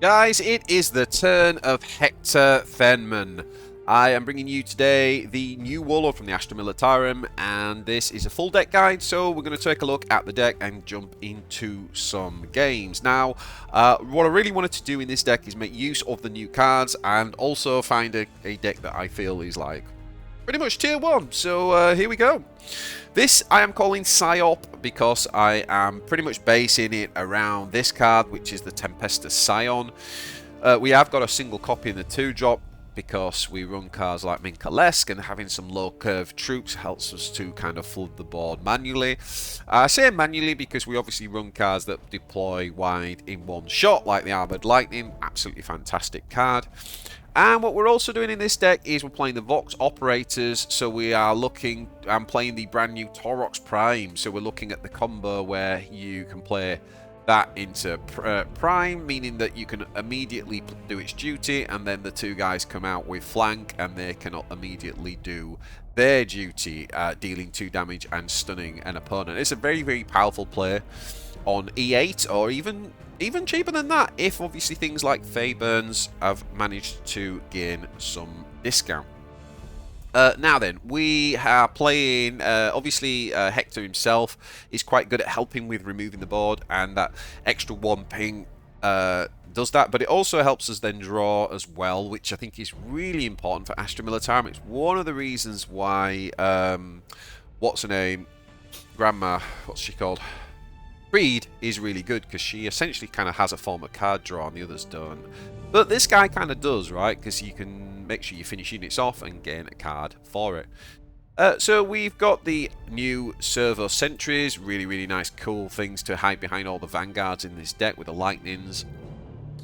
Guys, it is the turn of Hector Thenmann. I am bringing you today the new Warlord from the Astra Militarum, and this is a full deck guide, so we're going to take a look at the deck and jump into some games. Now, what I really wanted to do in this deck is make use of the new cards and also find a deck that I feel is like pretty much tier 1, so here we go. This I am calling Sci-Op because I am pretty much basing it around this card, which is the Tempestus Scion. We have got a single copy in the 2-drop because we run cards like Minka Lesk, and having some low curve troops helps us to kind of flood the board manually. I say manually because we obviously run cards that deploy wide in one shot, like the Armoured Lightning, absolutely fantastic card. And what we're also doing in this deck is we're playing the Vox Operators, so we are looking and playing the brand new Taurox Prime. So we're looking at the combo where you can play that into Prime, meaning that you can immediately do its duty, and then the two guys come out with flank and they cannot immediately do their duty, dealing 2 damage and stunning an opponent. It's a very, very powerful play on E8, or even cheaper than that, if obviously things like Faeburns have managed to gain some discount. Now then, we are playing, obviously Hector himself is quite good at helping with removing the board, and that extra 1 ping does that, but it also helps us then draw as well, which I think is really important for Astra Militarum. It's one of the reasons why, what's her name, Grandma, what's she called? Reed is really good, because she essentially kind of has a form of card draw and the others don't. But this guy kind of does, right? Because you can make sure you finish units off and gain a card for it. So we've got the new Servo-Sentries, really, really nice, cool things to hide behind all the vanguards in this deck with the lightnings.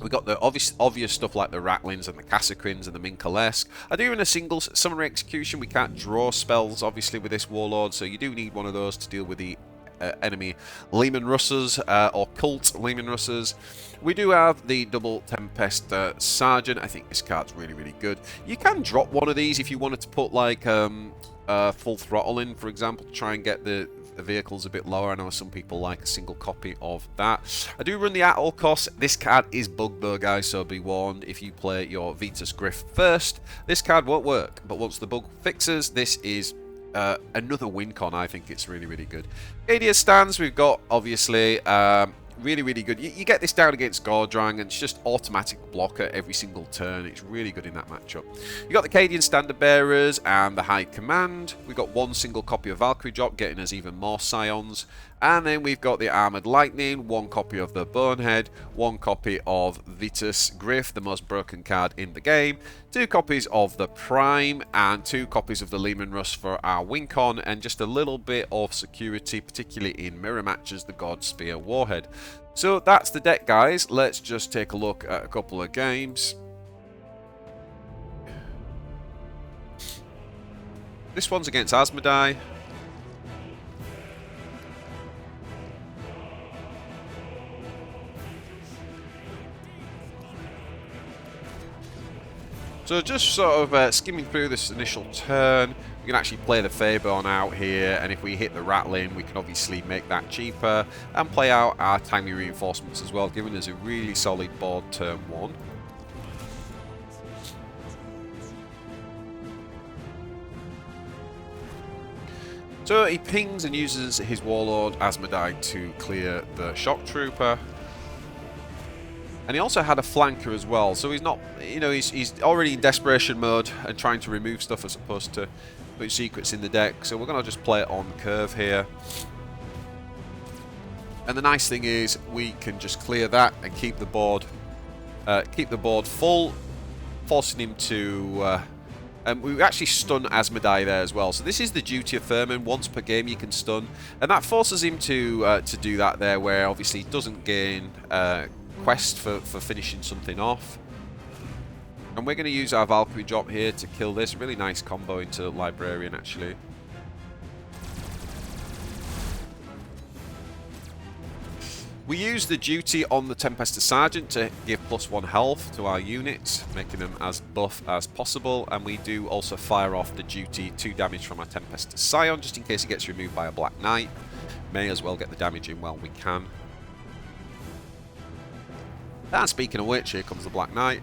We've got the obvious stuff like the Ratlings and the Kasrkins and the Minka Lesk. I do in a single summary execution. We can't draw spells, obviously, with this Warlord, so you do need one of those to deal with the enemy Leman Russes or cult Leman Russes. We do have the double Tempestor Sergeant. I think this card's really, really good. You can drop one of these if you wanted to put like full throttle in, for example, to try and get the vehicles a bit lower. I know some people like a single copy of that. I do run the at all costs. This card is bugged though, guys, so be warned. If you play your Vitus Gryf first, this card won't work, but once the bug fixes, this is another win con. I think it's really, really good. Cadia Stands, we've got obviously really, really good. You get this down against Gorrang, and it's just automatic blocker every single turn. It's really good in that matchup. You got the Cadian Standard Bearers and the High Command. We've got 1 single copy of Valkyrie Drop, getting us even more Scions. And then we've got the Armoured Lightning, 1 copy of the Bonehead, 1 copy of Vitus Gryf, the most broken card in the game, 2 copies of the Prime, and 2 copies of the Leman Russ for our win con, and just a little bit of security, particularly in mirror matches, the Godspear Warhead. So that's the deck, guys. Let's just take a look at a couple of games. This one's against Asmodai. So just sort of skimming through this initial turn, we can actually play the Faeburn out here, and if we hit the Ratling, we can obviously make that cheaper and play out our timely reinforcements as well, giving us a really solid board turn 1. So he pings and uses his Warlord Asmodai to clear the Shock Trooper. And he also had a flanker as well, so he's not, you know, he's already in desperation mode and trying to remove stuff as opposed to put secrets in the deck. So we're going to just play it on curve here. And the nice thing is we can just clear that and keep the board full, forcing him to. And we actually stun Asmodai there as well. So this is the duty of Thenmann. Once per game you can stun, and that forces him to do that there, where obviously he doesn't gain quest for finishing something off. And we're going to use our Valkyrie Drop here to kill this. Really nice combo into Librarian, actually. We use the duty on the Tempestor Sergeant to give +1 health to our units, making them as buff as possible, and we do also fire off the duty 2 damage from our Tempestus Scion, just in case he gets removed by a Black Knight. May as well get the damage in while we can. And speaking of which, here comes the Black Knight.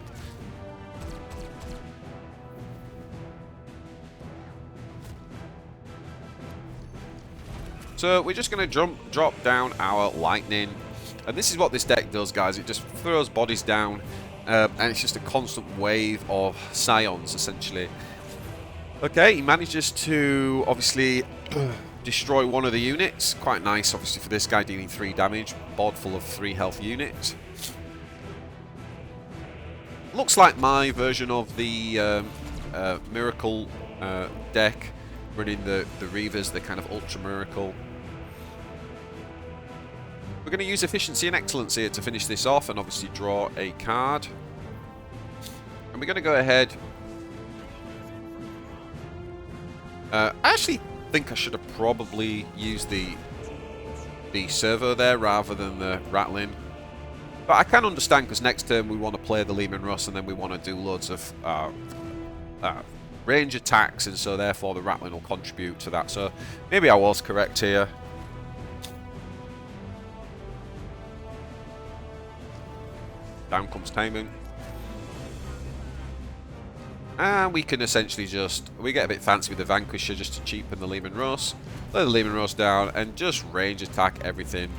So we're just going to drop down our lightning. And this is what this deck does, guys. It just throws bodies down. And it's just a constant wave of Scions, essentially. Okay, he manages to, obviously, destroy one of the units. Quite nice, obviously, for this guy, dealing 3 damage. Board full of 3 health units. Looks like my version of the Miracle deck, running the Reavers, the kind of Ultra Miracle. We're going to use Efficiency and Excellence here to finish this off and obviously draw a card. And we're going to go ahead. I actually think I should have probably used the servo there rather than the Ratling. But I can understand, because next turn we want to play the Leman Russ and then we want to do loads of range attacks, and so therefore the Ratling will contribute to that. So maybe I was correct here. Down comes Thenmann. And we can essentially we get a bit fancy with the Vanquisher just to cheapen the Leman Russ. Lay the Leman Russ down and just range attack everything.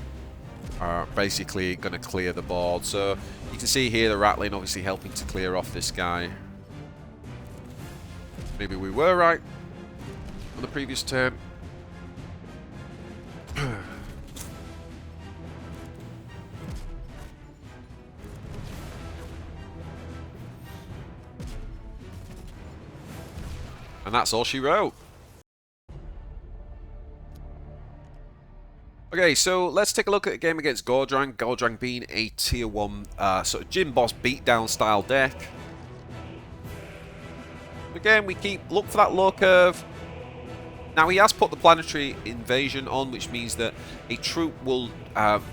Basically going to clear the board. So you can see here the Ratling obviously helping to clear off this guy. Maybe we were right on the previous turn. And that's all she wrote. Okay, so let's take a look at a game against Gorrang. Gorrang being a tier 1 sort of gym boss beatdown style deck. Again, we look for that low curve. Now he has put the planetary invasion on, which means that a troop will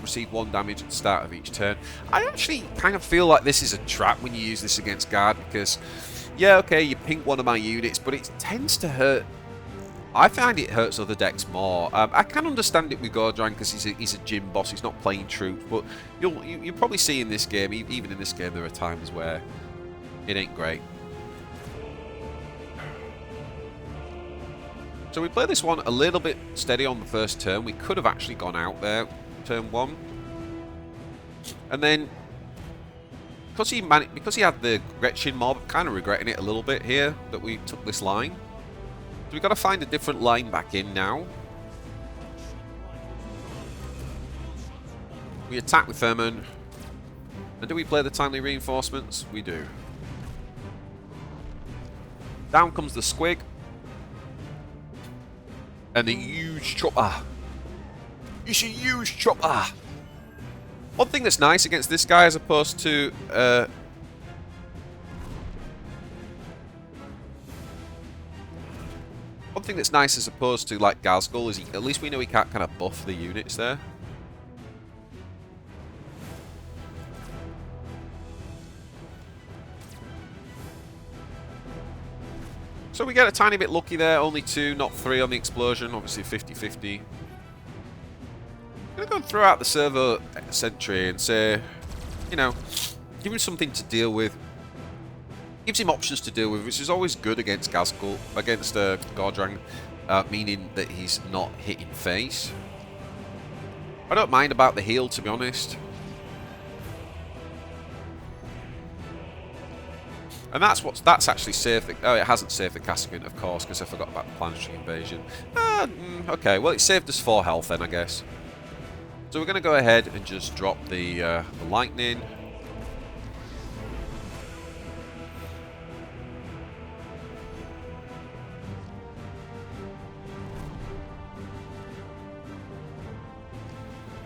receive 1 damage at the start of each turn. I actually kind of feel like this is a trap when you use this against guard, because yeah, okay, you pink one of my units, but it tends to hurt. I find it hurts other decks more. I can understand it with Gorrang because he's a gym boss, he's not playing troops, but you'll probably see in this game, even in this game, there are times where it ain't great. So we play this one a little bit steady on the first turn. We could have actually gone out there turn 1. And then because he had the Gretchen mob, I'm kind of regretting it a little bit here that we took this line. So we've got to find a different line back in now. We attack with Thenmann. And do we play the timely reinforcements? We do. Down comes the Squig. And the huge chopper. It's a huge chopper. One thing that's nice against this guy as opposed to one thing that's nice as opposed to like Gazgul is at least we know he can't kind of buff the units there. So we get a tiny bit lucky there, only 2, not 3 on the explosion, obviously 50-50. I'm going to go and throw out the Servo-Sentry and say, you know, give him something to deal with. Gives him options to deal with, which is always good against Gazgul, against Gorrang, meaning that he's not hitting face. I don't mind about the heal, to be honest. And that's actually saved the... Oh, it hasn't saved the Kasrkin, of course, because I forgot about the planetary invasion. Okay, well, it saved us 4 health then, I guess. So we're going to go ahead and just drop the lightning.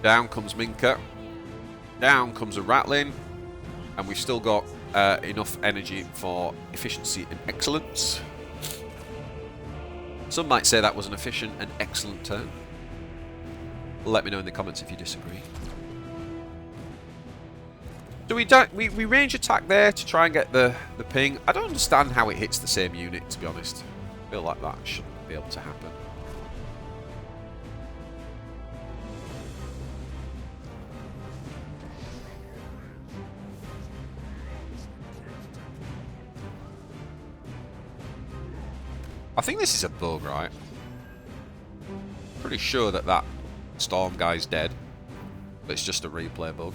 Down comes Minka. Down comes a Ratling. And we've still got enough energy for efficiency and excellence. Some might say that was an efficient and excellent turn. Let me know in the comments if you disagree. Do we range attack there to try and get the ping? I don't understand how it hits the same unit, to be honest. I feel like that shouldn't be able to happen. I think this is a bug, right? Pretty sure that that storm guy's dead. But it's just a replay bug.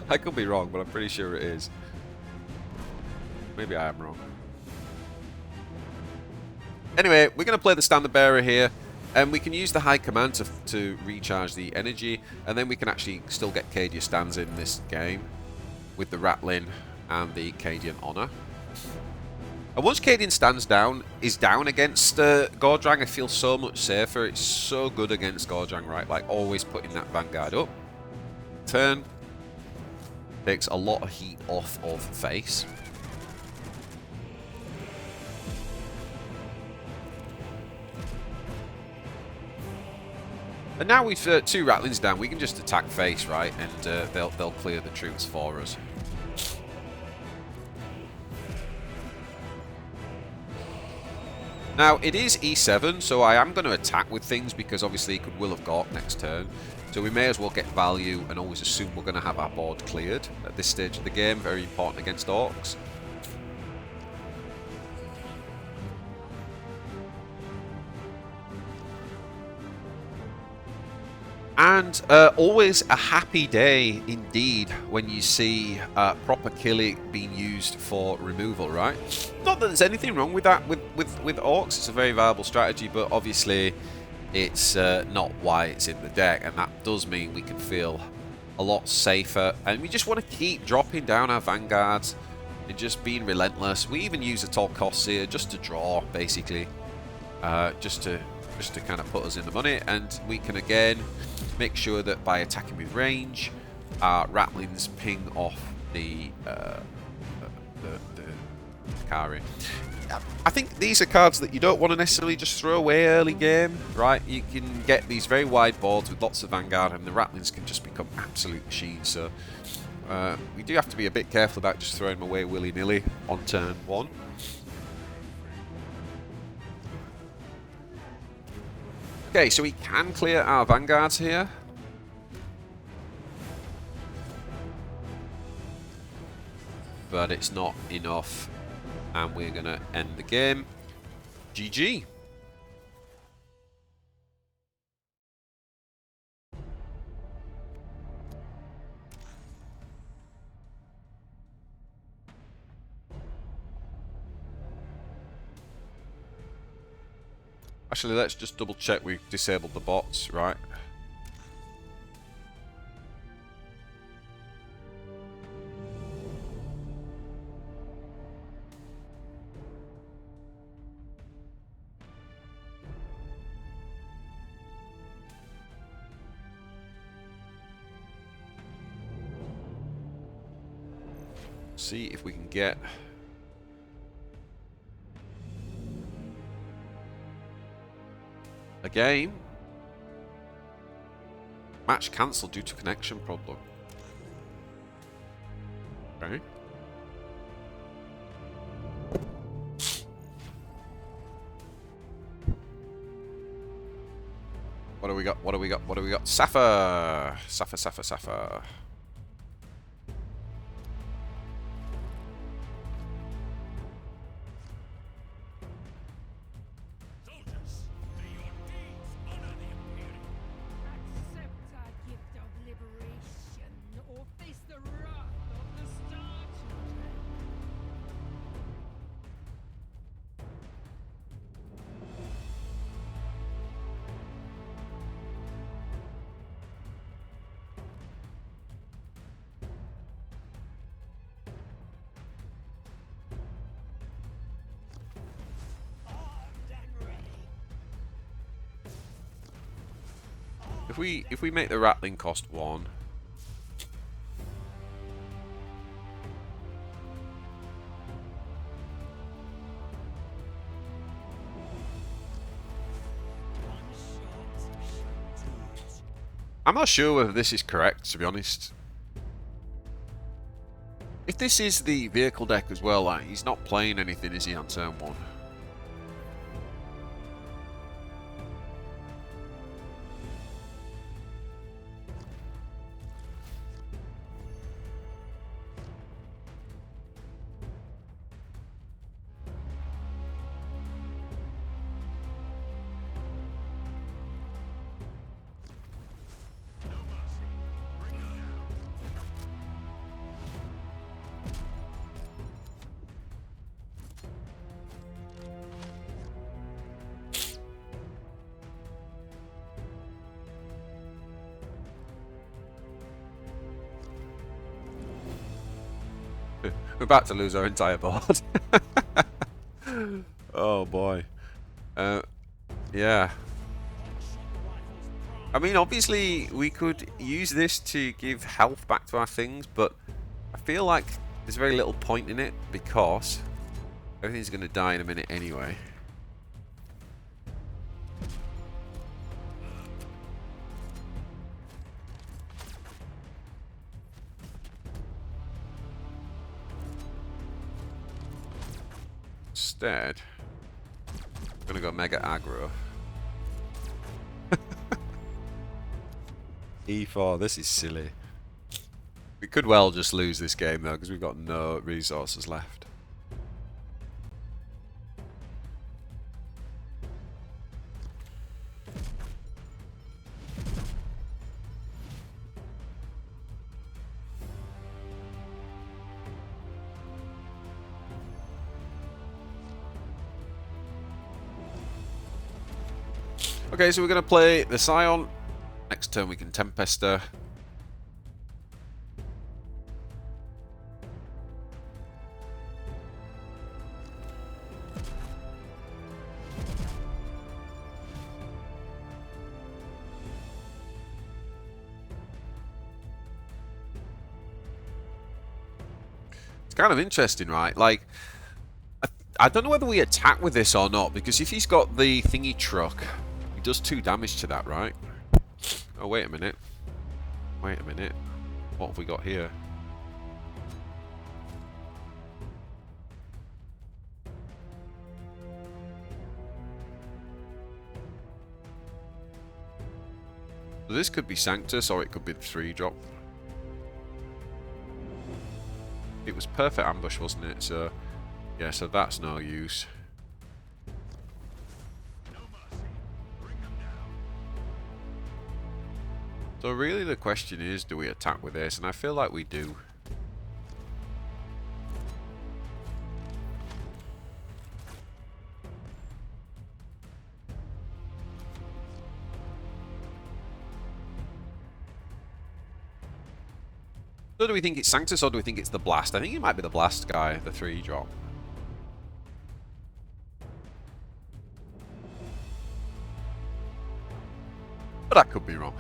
I could be wrong, but I'm pretty sure it is. Maybe I am wrong. Anyway, we're going to play the Standard Bearer here. And we can use the high command to recharge the energy. And then we can actually still get Cadia Stands in this game. With the Ratling and the Cadian Honor. And once Cadian Stands is down against Gorrang, I feel so much safer. It's so good against Gorrang, right? Like, always putting that Vanguard up. Turn. Takes a lot of heat off of face. And now we've 2 Ratlings down, we can just attack face, right? And they'll clear the troops for us. Now, it is E7, so I am going to attack with things because obviously it could Will of Gork next turn. So we may as well get value and always assume we're going to have our board cleared at this stage of the game. Very important against Orkz. And always a happy day indeed when you see proper killing being used for removal, right? Not that there's anything wrong with that with Orkz. It's a very viable strategy, but obviously it's not why it's in the deck, and that does mean we can feel a lot safer. And we just want to keep dropping down our vanguards and just being relentless. We even use a tall cost here just to draw, basically, just to kind of put us in the money, and we can again make sure that by attacking with range, our Ratlings ping off the Kari. I think these are cards that you don't want to necessarily just throw away early game, right? You can get these very wide boards with lots of Vanguard, and the Ratlings can just become absolute machines. So we do have to be a bit careful about just throwing them away willy-nilly on turn 1. Okay, so we can clear our Vanguards here. But it's not enough. And we're going to end the game. GG. Actually, let's just double check we've disabled the bots, right? See if we can get a game. Match cancelled due to connection problem. Okay. What do we got? What do we got? What do we got? Sapphire! Sapphire, Sapphire, Sapphire. If we make the Ratling cost 1, I'm not sure whether this is correct, to be honest. If this is the vehicle deck as well, like, he's not playing anything, is he, on turn 1? We're about to lose our entire board. Oh boy. Yeah. I mean, obviously, we could use this to give health back to our things, but I feel like there's very little point in it because everything's going to die in a minute anyway. Instead, I'm going to go mega aggro. E4, this is silly. We could well just lose this game though, because we've got no resources left. Okay, so we're going to play the Scion. Next turn we can Tempestor. It's kind of interesting, right? Like, I don't know whether we attack with this or not, because if he's got the thingy truck, he does 2 damage to that, right? Oh, wait a minute. Wait a minute. What have we got here? So this could be Sanctus, or it could be the 3-drop. It was perfect ambush, wasn't it? So, yeah, so that's no use. So really the question is, do we attack with this? And I feel like we do. So do we think it's Sanctus or do we think it's the Blast? I think it might be the Blast guy, the 3-drop. But I could be wrong.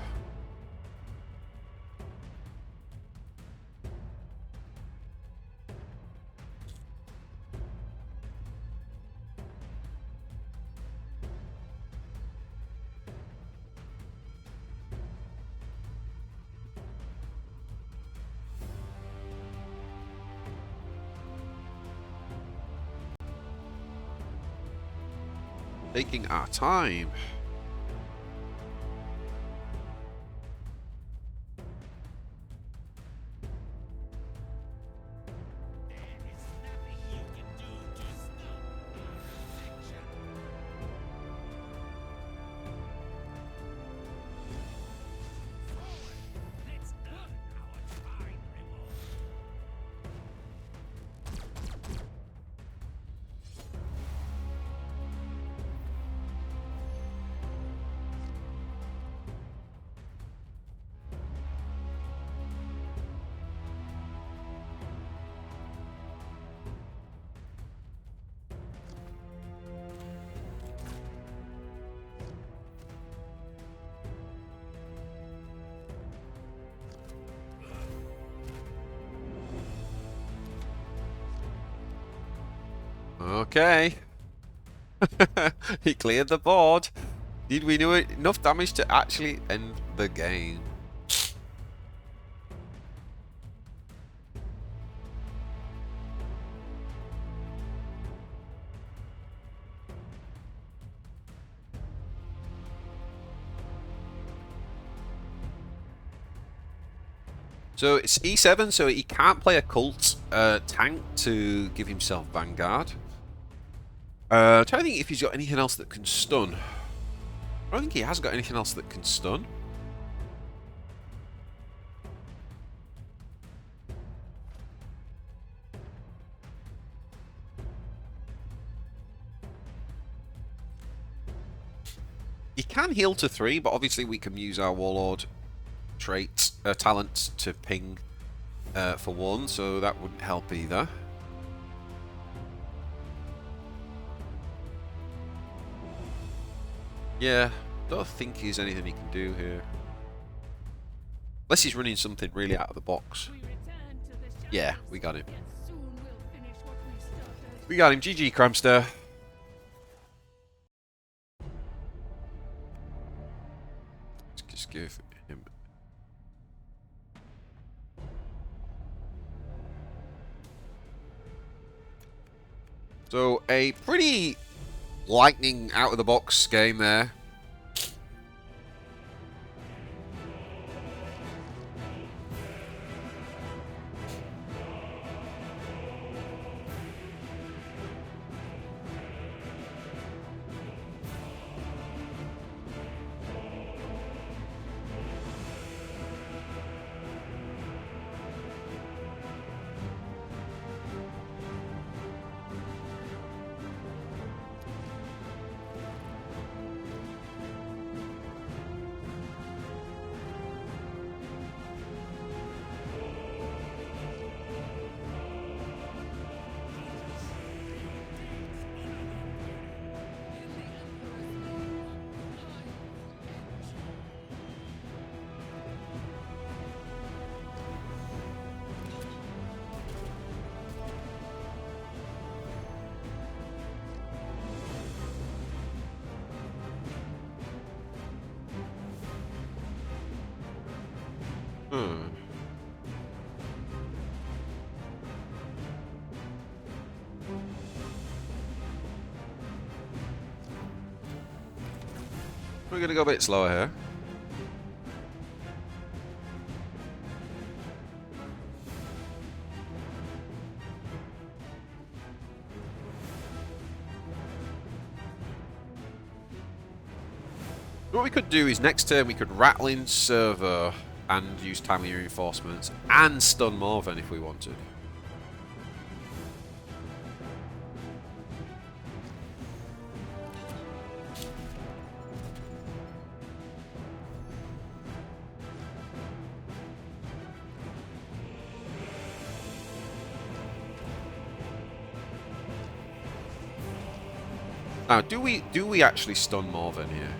Taking our time. Okay. He cleared the board. Did we do it enough damage to actually end the game? So it's E7, so he can't play a cult tank to give himself Vanguard. I'm trying to think if he's got anything else that can stun. I don't think he has got anything else that can stun. He can heal to 3, but obviously we can use our Warlord traits, talents to ping for one, so that wouldn't help either. Yeah, don't think there's anything he can do here. Unless he's running something really out of the box. Yeah, we got him. We got him. GG, Cramster. Let's just give him... So, a pretty lightning out-of-the-box game there. We're going to go a bit slower here. What we could do is next turn we could Ratling Servo and use timely reinforcements and stun Morven if we wanted. Now, do we actually stun Morven here?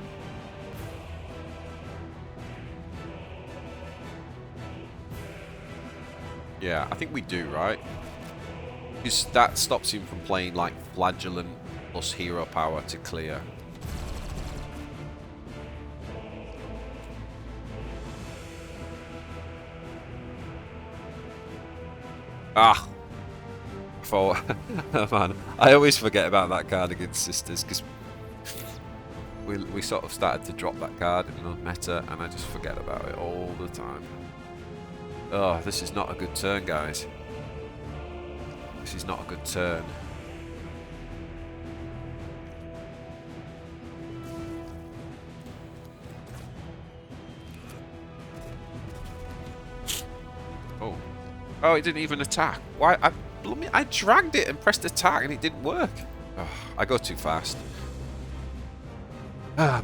Yeah, I think we do, right? Because that stops him from playing like Flagellant plus hero power to clear. Ah! For man, I always forget about that card against Sisters because we sort of started to drop that card in the meta and I just forget about it all the time. Oh, this is not a good turn, guys. This is not a good turn. Oh. Oh, it didn't even attack. Why? I dragged it and pressed attack and it didn't work. Oh, I go too fast.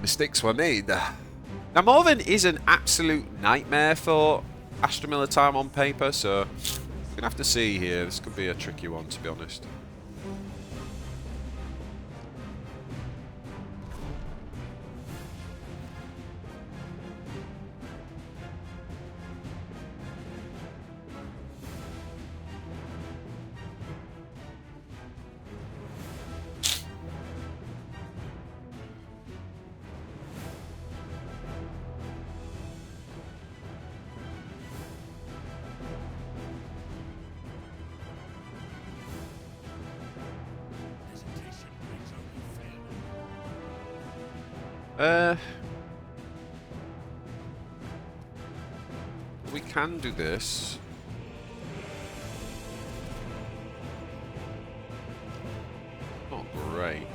Mistakes were made. Now, Morven is an absolute nightmare for Astra Militarum on paper, so we're going to have to see here. This could be a tricky one, to be honest. We can do this. Not great.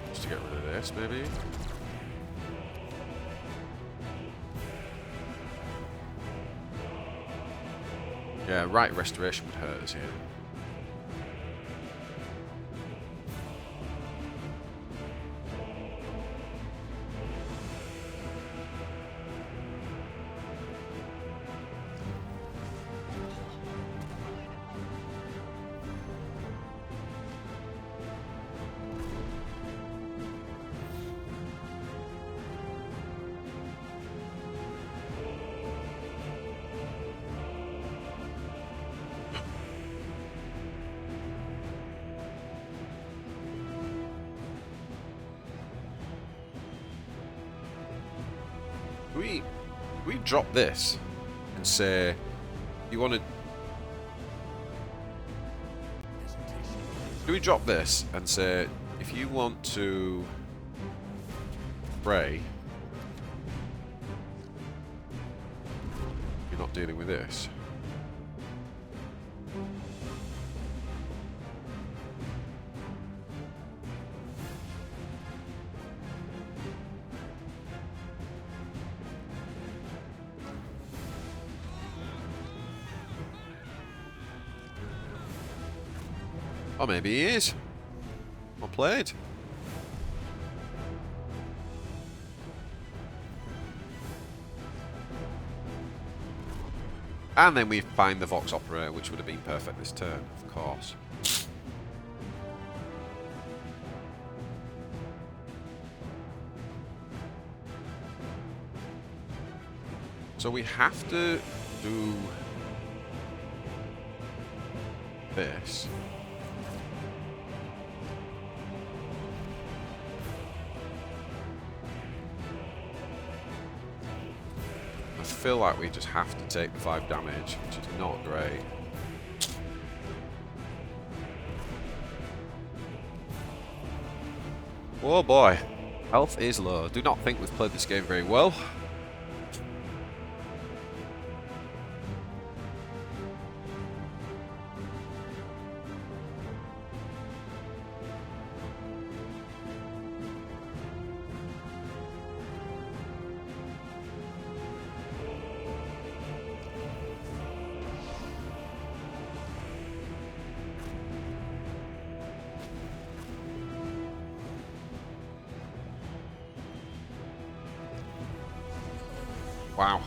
Just to get rid of this, maybe. Yeah, right restoration would hurt us here. we drop this and say you want to? Do we drop this and say if you want to spray, you're not dealing with this? Or maybe he is. Well played. And then we find the Vox Operator, which would have been perfect this turn, of course. So we have to do this. I feel like we just have to take the 5 damage, which is not great. Oh boy, health is low. Do not think we've played this game very well. Wow.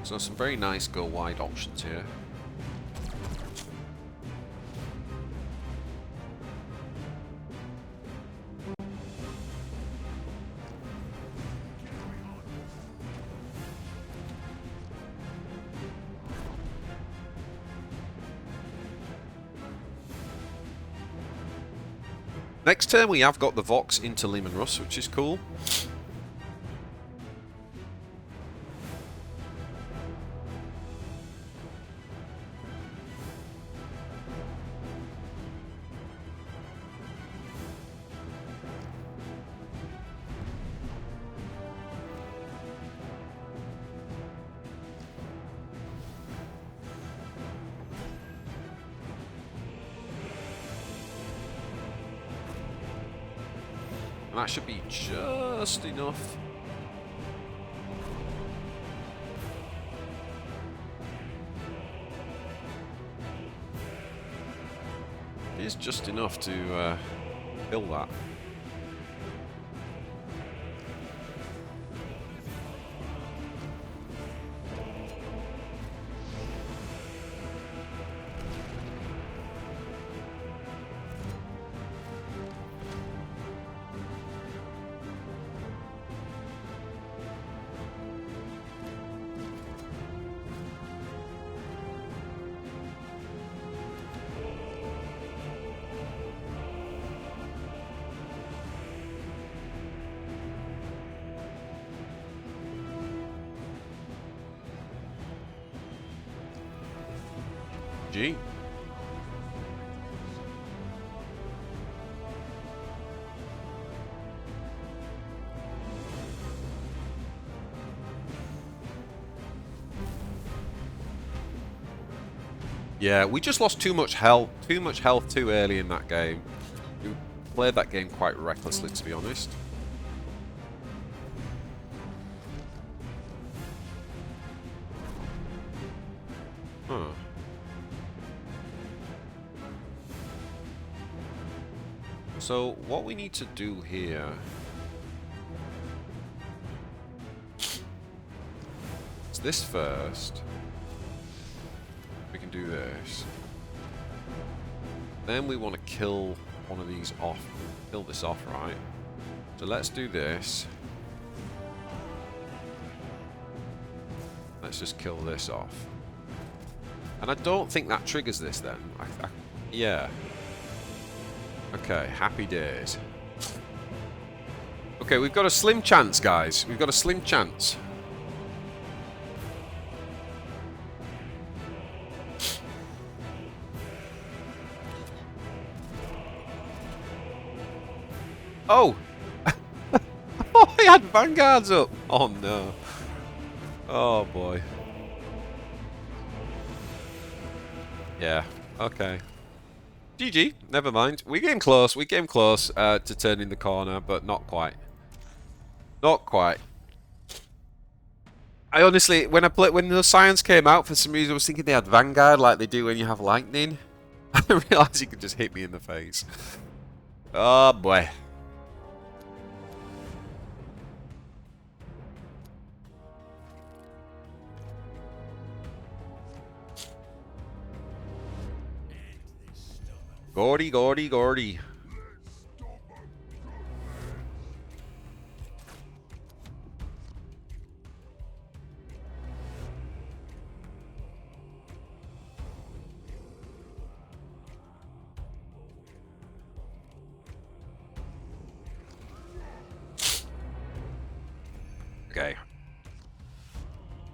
So some very nice go wide options here. Next turn we have got the Vox into Leman Russ, which is cool. And that should be just enough. It is just enough to kill that. Gee. Yeah, we just lost too much health too early in that game. We played that game quite recklessly, to be honest. Huh. So what we need to do here is this first. We can do this. Then we want to kill one of these off. Kill this off, right? So let's do this. Let's just kill this off. And I don't think that triggers this then. Yeah. Okay, happy days. Okay, we've got a slim chance, guys. We've got a slim chance. Oh! Oh, he had vanguards up! Oh no. Oh boy. Yeah, okay. GG, never mind. We came close to turning the corner, but not quite. Not quite. I honestly, when the Scions came out, for some reason I was thinking they had Vanguard like they do when you have Lightning. I realised he could just hit me in the face. Oh boy. Gordy, Gordy, Gordy. Okay.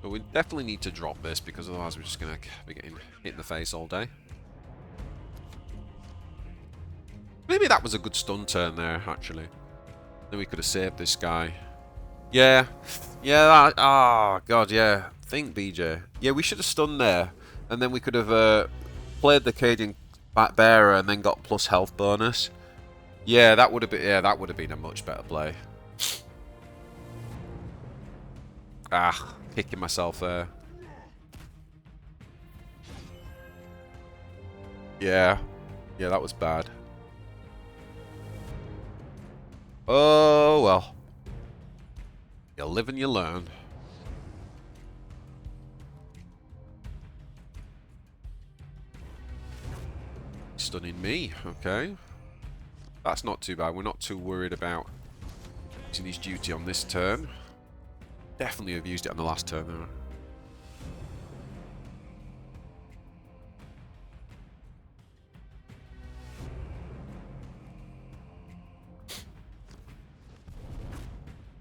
But we definitely need to drop this because otherwise we're just going to be getting hit in the face all day. Maybe that was a good stun turn there, actually. Then we could have saved this guy. Yeah. Yeah, oh, God, yeah. Think, BJ. Yeah, we should have stunned there. And then we could have played the Cadian bearer and then got plus health bonus. Yeah, that would have been a much better play. Ah, kicking myself there. Yeah. Yeah, that was bad. Oh, well. You live and you learn. Stunning me, okay. That's not too bad. We're not too worried about using his duty on this turn. Definitely have used it on the last turn, though.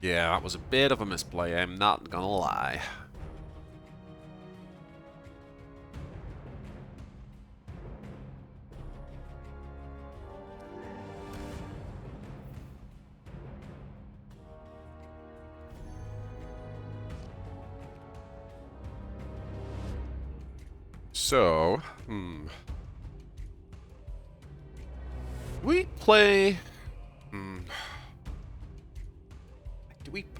Yeah, that was a bit of a misplay, I'm not gonna lie. So, we play...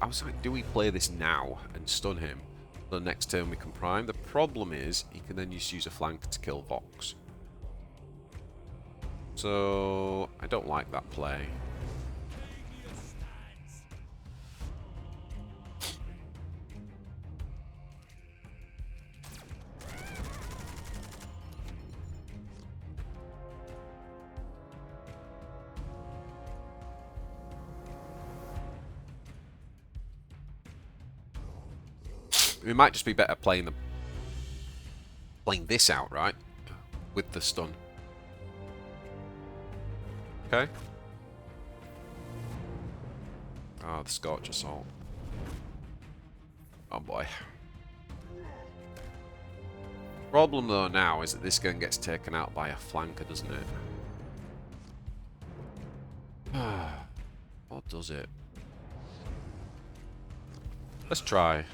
I was like, do we play this now and stun him? The next turn we can prime. The problem is, he can then just use a flank to kill Vox. So, I don't like that play. It might just be better playing this out, right? With the stun. Okay. Oh, the Scorch Assault. Oh boy. Problem though now is that this gun gets taken out by a flanker, doesn't it? What does it? Let's try.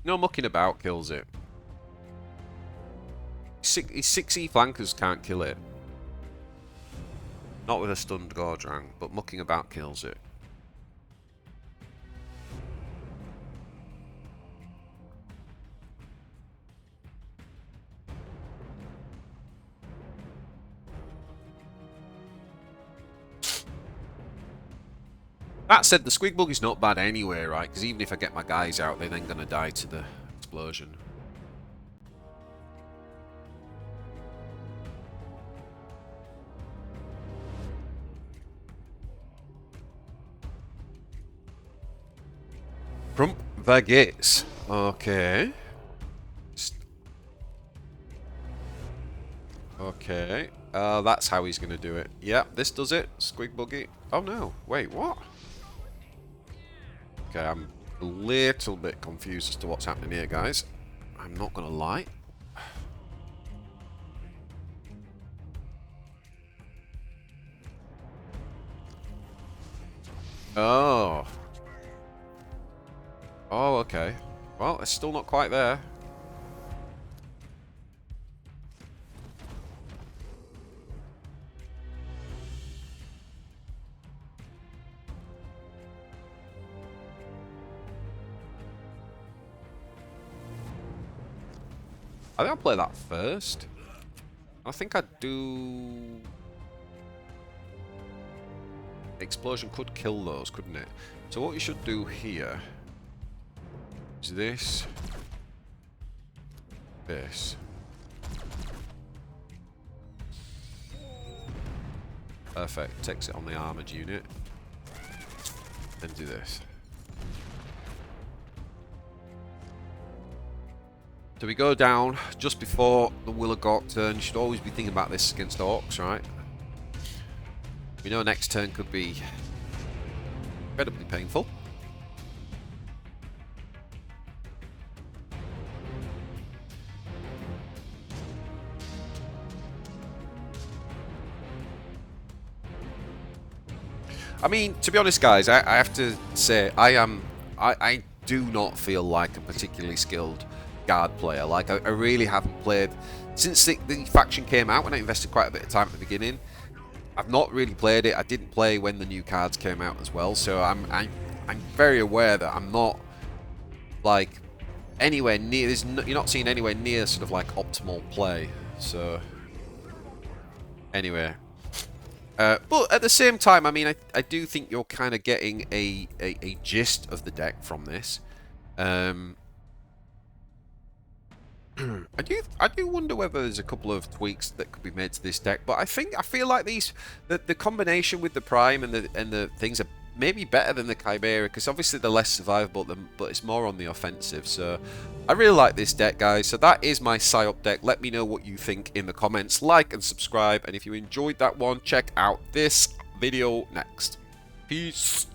No mucking about kills it. His 6E flankers can't kill it. Not with a stunned Gorrang, but mucking about kills it. That said, the Squig Bug is not bad anyway, right? Because even if I get my guys out, they're then going to die to the explosion. Baguettes. Okay. Okay. That's how he's going to do it. Yeah, this does it. Squig buggy. Oh no. Wait, what? Okay, I'm a little bit confused as to what's happening here, guys. I'm not going to lie. Oh. Oh, okay. Well, it's still not quite there. I think I'll play that first. I think I'd do... Explosion could kill those, couldn't it? So what you should do here is this. This. Perfect. Takes it on the armoured unit. Then do this. So we go down just before the Will of Gork turn. You should always be thinking about this against Orkz, right? We know next turn could be incredibly painful. I mean, to be honest, guys, I have to say I do not feel like a particularly skilled guard player. Like, I really haven't played since the faction came out, when I invested quite a bit of time at the beginning. I've not really played it. I didn't play when the new cards came out as well, so I'm very aware that I'm not like anywhere near. You're not seeing anywhere near sort of like optimal play. So anyway, but at the same time, I mean, I do think you're kind of getting a gist of the deck from this. I do wonder whether there's a couple of tweaks that could be made to this deck, but I feel like the combination with the Prime and the things are maybe better than the Chimera, because obviously they're less survivable, but it's more on the offensive. So I really like this deck, guys. So that is my Sci-Op deck. Let me know what you think in the comments. Like and subscribe, and if you enjoyed that one, check out this video next. Peace.